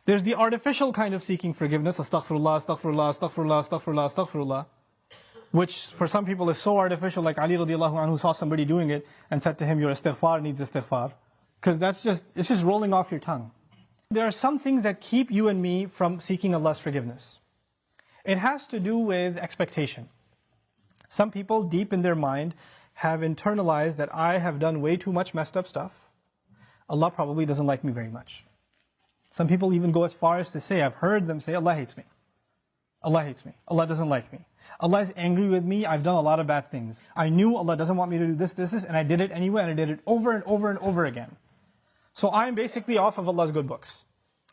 There's the artificial kind of seeking forgiveness, astaghfirullah, astaghfirullah, astaghfirullah, astaghfirullah, astaghfirullah, which for some people is so artificial, like Ali radiallahu anhu saw somebody doing it and said to him, your istighfar needs istighfar. Because it's just rolling off your tongue. There are some things that keep you and me from seeking Allah's forgiveness. It has to do with expectation. Some people deep in their mind have internalized that I have done way too much messed up stuff. Allah probably doesn't like me very much. Some people even go as far as to say, I've heard them say, Allah hates me. Allah hates me. Allah doesn't like me. Allah is angry with me. I've done a lot of bad things. I knew Allah doesn't want me to do this, and I did it anyway, and I did it over and over and over again. So I'm basically off of Allah's good books.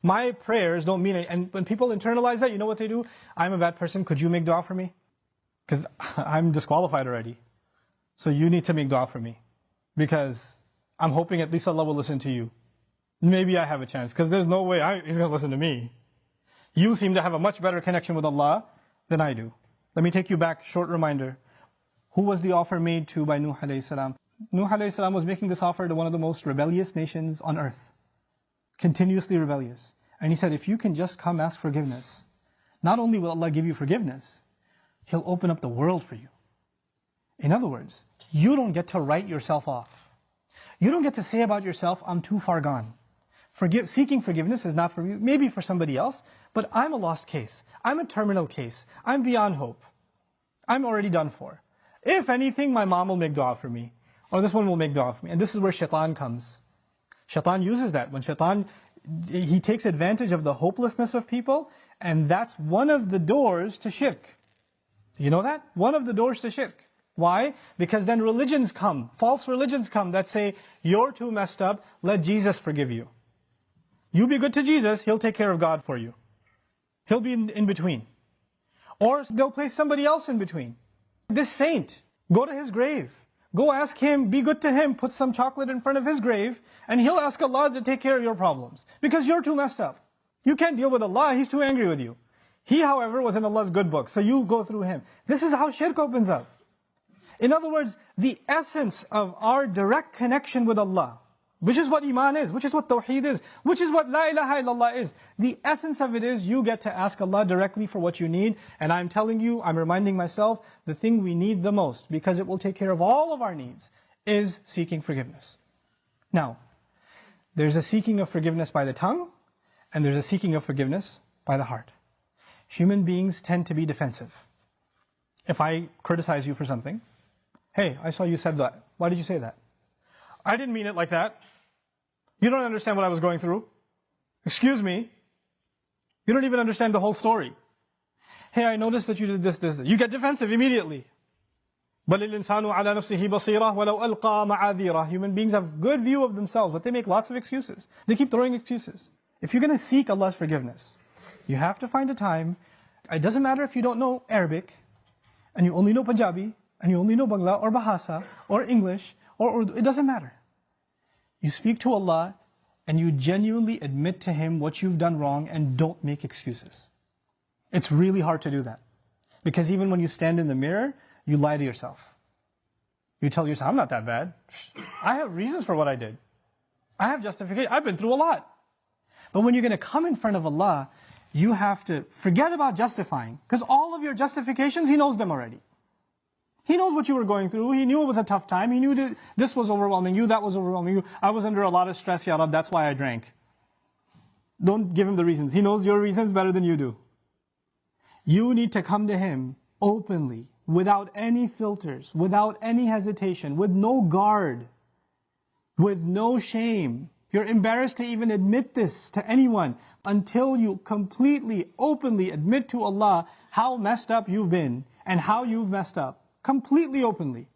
My prayers don't mean it. And when people internalize that, you know what they do? I'm a bad person. Could you make dua for me? Because I'm disqualified already. So you need to make dua for me. Because I'm hoping at least Allah will listen to you. Maybe I have a chance. Because there's no way He's going to listen to me. You seem to have a much better connection with Allah than I do. Let me take you back, short reminder. Who was the offer made to by Nuh alayhi salam? Nuh alayhi salam was making this offer to one of the most rebellious nations on earth. Continuously rebellious. And he said, if you can just come ask forgiveness, not only will Allah give you forgiveness, He'll open up the world for you. In other words, you don't get to write yourself off. You don't get to say about yourself, I'm too far gone. Seeking forgiveness is not for you, maybe for somebody else, but I'm a lost case. I'm a terminal case. I'm beyond hope. I'm already done for. If anything, my mom will make dua for me. Or this one will make dua for me. And this is where shaitan comes. Shaitan uses that. When shaitan, he takes advantage of the hopelessness of people, and that's one of the doors to shirk. You know that? One of the doors to shirk. Why? Because then religions come, false religions come that say, you're too messed up, let Jesus forgive you. You be good to Jesus, He'll take care of God for you. He'll be in between. Or they'll place somebody else in between. This saint, go to his grave. Go ask him, be good to him, put some chocolate in front of his grave, and he'll ask Allah to take care of your problems. Because you're too messed up. You can't deal with Allah, He's too angry with you. He, however, was in Allah's good book, so you go through him. This is how shirk opens up. In other words, the essence of our direct connection with Allah, which is what Iman is, which is what Tawheed is, which is what La ilaha illallah is. The essence of it is you get to ask Allah directly for what you need. And I'm telling you, I'm reminding myself, the thing we need the most, because it will take care of all of our needs, is seeking forgiveness. Now, there's a seeking of forgiveness by the tongue, and there's a seeking of forgiveness by the heart. Human beings tend to be defensive. If I criticize you for something, hey, I saw you said that. Why did you say that? I didn't mean it like that. You don't understand what I was going through. Excuse me. You don't even understand the whole story. Hey, I noticed that you did this. You get defensive immediately. بَلِ الْإِنسَانُ عَلَى نَفْسِهِ بَصِيرًا وَلَوْ أَلْقَى مَعَاذِيرًا. Human beings have good view of themselves, but they make lots of excuses. They keep throwing excuses. If you're going to seek Allah's forgiveness, you have to find a time. It doesn't matter if you don't know Arabic, and you only know Punjabi, and you only know Bangla, or Bahasa, or English, or Urdu. It doesn't matter. You speak to Allah, and you genuinely admit to Him what you've done wrong, and don't make excuses. It's really hard to do that. Because even when you stand in the mirror, you lie to yourself. You tell yourself, I'm not that bad. I have reasons for what I did. I have justification. I've been through a lot. But when you're going to come in front of Allah, you have to forget about justifying. Because all of your justifications, He knows them already. He knows what you were going through. He knew it was a tough time. He knew that this was overwhelming you, that was overwhelming you. I was under a lot of stress, Ya Rab, that's why I drank. Don't give Him the reasons. He knows your reasons better than you do. You need to come to Him openly, without any filters, without any hesitation, with no guard, with no shame. You're embarrassed to even admit this to anyone until you completely, openly admit to Allah how messed up you've been and how you've messed up. Completely openly.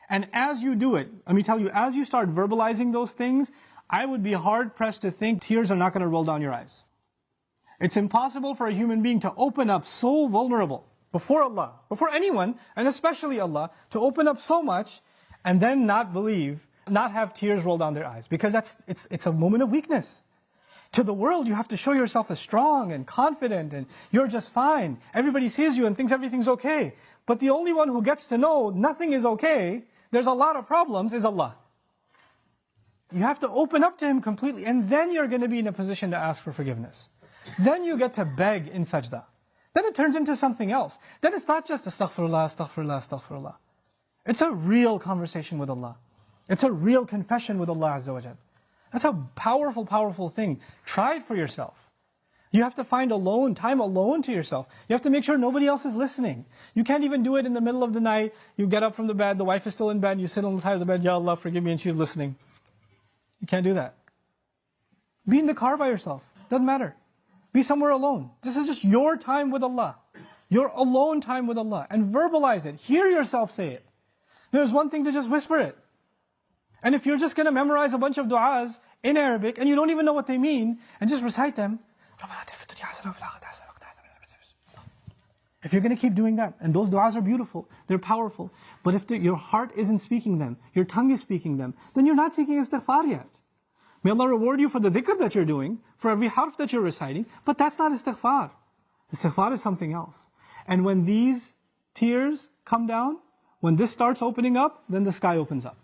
And as you do it, let me tell you, as you start verbalizing those things, I would be hard-pressed to think tears are not going to roll down your eyes. It's impossible for a human being to open up so vulnerable before Allah, before anyone, and especially Allah, to open up so much and then not believe, not have tears roll down their eyes. Because it's a moment of weakness. To the world, you have to show yourself as strong and confident and you're just fine. Everybody sees you and thinks everything's okay. But the only one who gets to know nothing is okay, there's a lot of problems, is Allah. You have to open up to Him completely, and then you're going to be in a position to ask for forgiveness. Then you get to beg in sajda. Then it turns into something else. Then it's not just astaghfirullah, astaghfirullah, astaghfirullah. It's a real conversation with Allah. It's a real confession with Allah Azza wa Jal. That's a powerful, powerful thing. Try it for yourself. You have to find time alone to yourself. You have to make sure nobody else is listening. You can't even do it in the middle of the night. You get up from the bed, the wife is still in bed, you sit on the side of the bed, Ya Allah, forgive me, and she's listening. You can't do that. Be in the car by yourself. Doesn't matter. Be somewhere alone. This is just your time with Allah. Your alone time with Allah. And verbalize it. Hear yourself say it. There's one thing to just whisper it. And if you're just going to memorize a bunch of du'as in Arabic, and you don't even know what they mean, and just recite them, if you're going to keep doing that, and those du'as are beautiful, they're powerful, but if your heart isn't speaking them, your tongue is speaking them, then you're not seeking istighfar yet. May Allah reward you for the dhikr that you're doing, for every harf that you're reciting, but that's not istighfar. Istighfar is something else. And when these tears come down, when this starts opening up, then the sky opens up.